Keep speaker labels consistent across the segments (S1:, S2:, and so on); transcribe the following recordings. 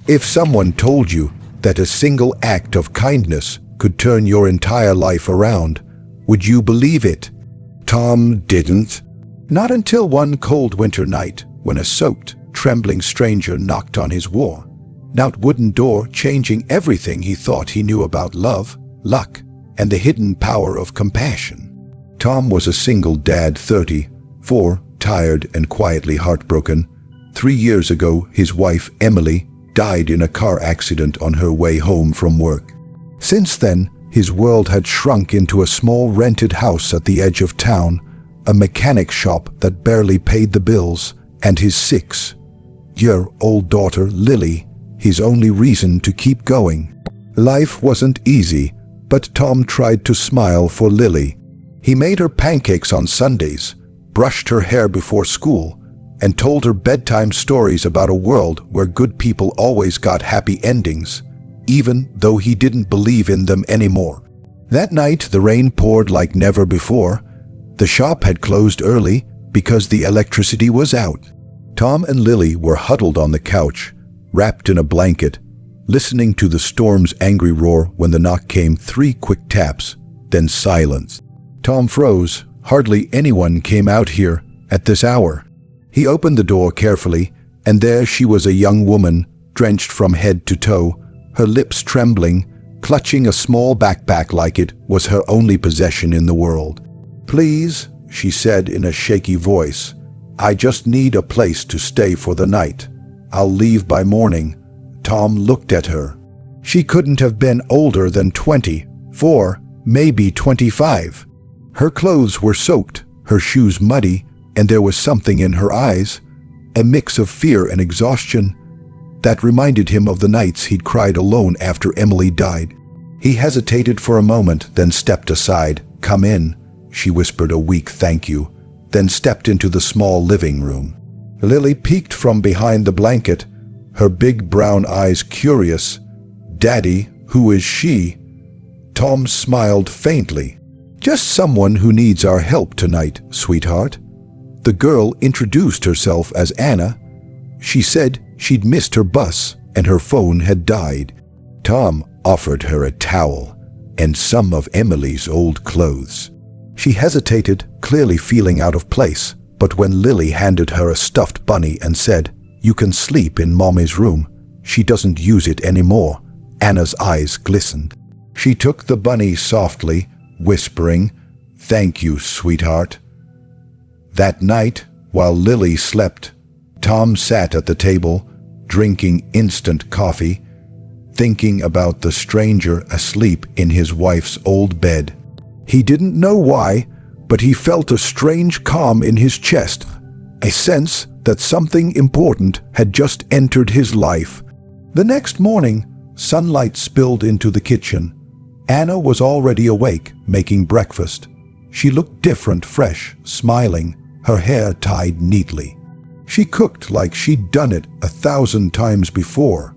S1: If someone told you that a single act of kindness could turn your entire life around, would you believe it? Tom didn't. Not until one cold winter night when a soaked, trembling stranger knocked on his worn-out wooden door, changing everything he thought he knew about love, luck, and the hidden power of compassion. Tom was a single dad, 34, tired and quietly heartbroken. 3 years ago, his wife, Emily, died in a car accident on her way home from work. Since then, his world had shrunk into a small rented house at the edge of town, a mechanic shop that barely paid the bills, and his 6-year-old daughter, Lily, his only reason to keep going. Life wasn't easy, but Tom tried to smile for Lily. He made her pancakes on Sundays, brushed her hair before school, and told her bedtime stories about a world where good people always got happy endings, even though he didn't believe in them anymore. That night, the rain poured like never before. The shop had closed early because the electricity was out. Tom and Lily were huddled on the couch, wrapped in a blanket, listening to the storm's angry roar when the knock came. 3 quick taps, then silence. Tom froze. Hardly anyone came out here at this hour. He opened the door carefully, and there she was, a young woman, drenched from head to toe, her lips trembling, clutching a small backpack like it was her only possession in the world. "Please," she said in a shaky voice, "I just need a place to stay for the night. I'll leave by morning." Tom looked at her. She couldn't have been older than 24, maybe 25. Her clothes were soaked, her shoes muddy, and there was something in her eyes, a mix of fear and exhaustion, that reminded him of the nights he'd cried alone after Emily died. He hesitated for a moment, then stepped aside. "Come in," she whispered a weak thank you, then stepped into the small living room. Lily peeked from behind the blanket, her big brown eyes curious. "Daddy, who is she?" Tom smiled faintly. "Just someone who needs our help tonight, sweetheart." The girl introduced herself as Anna. She said she'd missed her bus and her phone had died. Tom offered her a towel and some of Emily's old clothes. She hesitated, clearly feeling out of place, but when Lily handed her a stuffed bunny and said, "You can sleep in Mommy's room. She doesn't use it anymore," Anna's eyes glistened. She took the bunny softly, whispering, "Thank you, sweetheart." That night, while Lily slept, Tom sat at the table, drinking instant coffee, thinking about the stranger asleep in his wife's old bed. He didn't know why, but he felt a strange calm in his chest, a sense that something important had just entered his life. The next morning, sunlight spilled into the kitchen. Anna was already awake, making breakfast. She looked different, fresh, smiling, her hair tied neatly. She cooked like she'd done it 1,000 times before.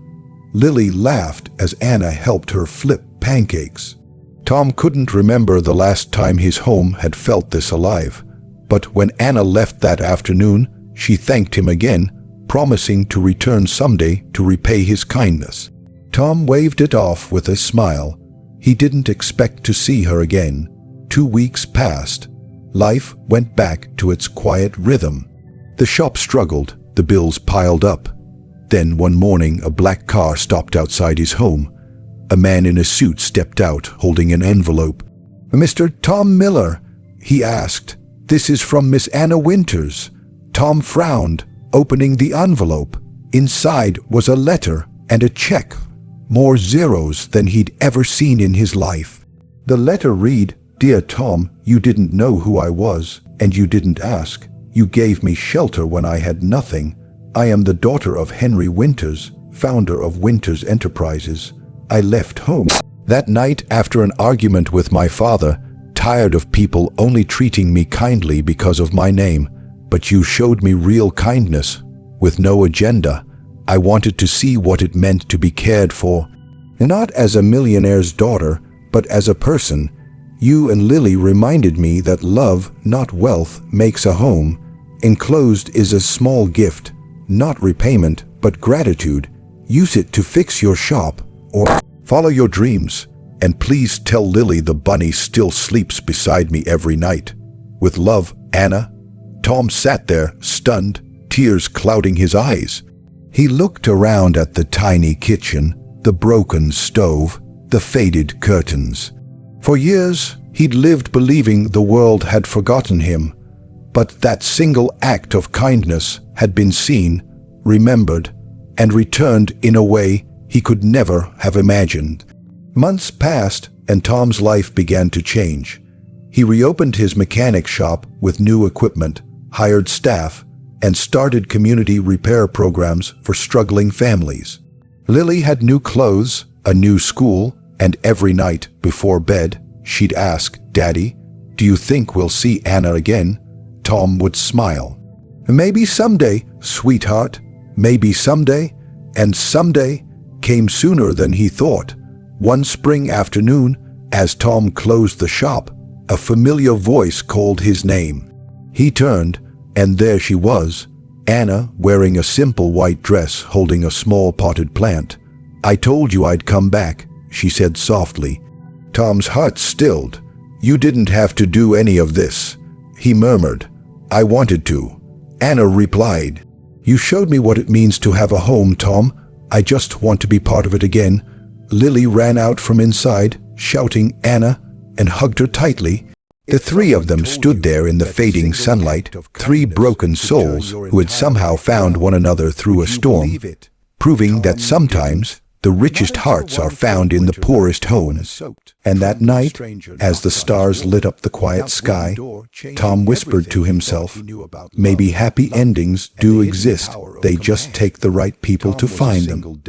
S1: Lily laughed as Anna helped her flip pancakes. Tom couldn't remember the last time his home had felt this alive, but when Anna left that afternoon, she thanked him again, promising to return someday to repay his kindness. Tom waved it off with a smile. He didn't expect to see her again. 2 weeks passed. Life went back to its quiet rhythm. The shop struggled, the bills piled up. Then one morning, a black car stopped outside his home. A man in a suit stepped out, holding an envelope. "Mr. Tom Miller?" he asked. "This is from Miss Anna Winters." Tom frowned, opening the envelope. Inside was a letter and a check, more zeros than he'd ever seen in his life. The letter read, "Dear Tom, you didn't know who I was, and you didn't ask. You gave me shelter when I had nothing. I am the daughter of Henry Winters, founder of Winters Enterprises. I left home that night after an argument with my father, tired of people only treating me kindly because of my name. But you showed me real kindness, with no agenda. I wanted to see what it meant to be cared for. Not as a millionaire's daughter, but as a person. You and Lily reminded me that love, not wealth, makes a home. Enclosed is a small gift, not repayment, but gratitude. Use it to fix your shop or follow your dreams. And please tell Lily the bunny still sleeps beside me every night. With love, Anna." Tom sat there, stunned, tears clouding his eyes. He looked around at the tiny kitchen, the broken stove, the faded curtains. For years, he'd lived believing the world had forgotten him. But that single act of kindness had been seen, remembered, and returned in a way he could never have imagined. Months passed, and Tom's life began to change. He reopened his mechanic shop with new equipment, hired staff, and started community repair programs for struggling families. Lily had new clothes, a new school, and every night before bed, she'd ask, "Daddy, do you think we'll see Anna again?" Tom would smile. "Maybe someday, sweetheart, maybe someday." And someday came sooner than he thought. One spring afternoon, as Tom closed the shop, a familiar voice called his name. He turned, and there she was, Anna, wearing a simple white dress holding a small potted plant. "I told you I'd come back," she said softly. Tom's heart stilled. "You didn't have to do any of this," he murmured. "I wanted to." Anna replied, "You showed me what it means to have a home, Tom. I just want to be part of it again." Lily ran out from inside, shouting "Anna," and hugged her tightly. The three of them stood there in the fading sunlight, three broken souls who had somehow found one another through a storm, proving that sometimes the richest hearts are found in the poorest homes. And that night, as the stars lit up the quiet sky, Tom whispered to himself, "Maybe happy endings do exist, they just take the right people to find them."